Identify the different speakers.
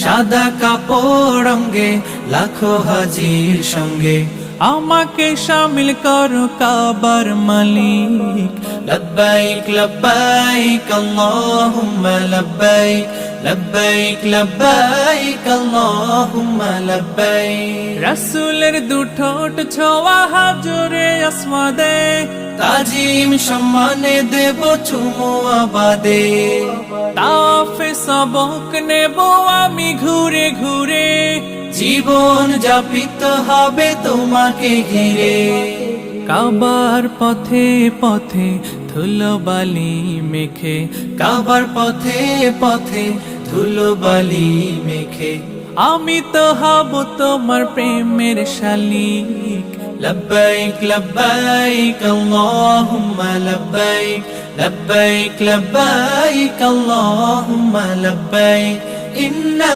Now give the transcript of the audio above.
Speaker 1: সাদা কাপড় অঙ্গে লাখো হাজির সঙ্গে
Speaker 2: আমাকে শামিল করো কাবার মালিক।
Speaker 1: লব্বাইক লব্বাইক আল্লাহুম্মা লব্বাইক লব্বাইক লব্বাইক আল্লাহুম্মা লব্বাইক।
Speaker 2: রাসূলের দুঠোঁট ছোঁয়া হাজরে আসওয়াদে,
Speaker 1: তাজিম সম্মানে দেব চুমু আবাদে।
Speaker 2: তাওয়াফে সবক নেব আমি ঘুরে ঘুরে,
Speaker 1: জীবন যাপিত হবে তোমাকে ঘিরে।
Speaker 2: কাবার পথে পথে ধুলোবালি মেখে,
Speaker 1: কাবার পথে পথে ধুলোবালি মেখে
Speaker 2: আমি তো হব তোমার প্রেমের শালিক।
Speaker 1: লব্বাইক লব্বাইক আল্লাহুম্মা লব্বাইক লব্বাইক লব্বাইক আল্লাহুম্মা লব্বাইক। ইন্না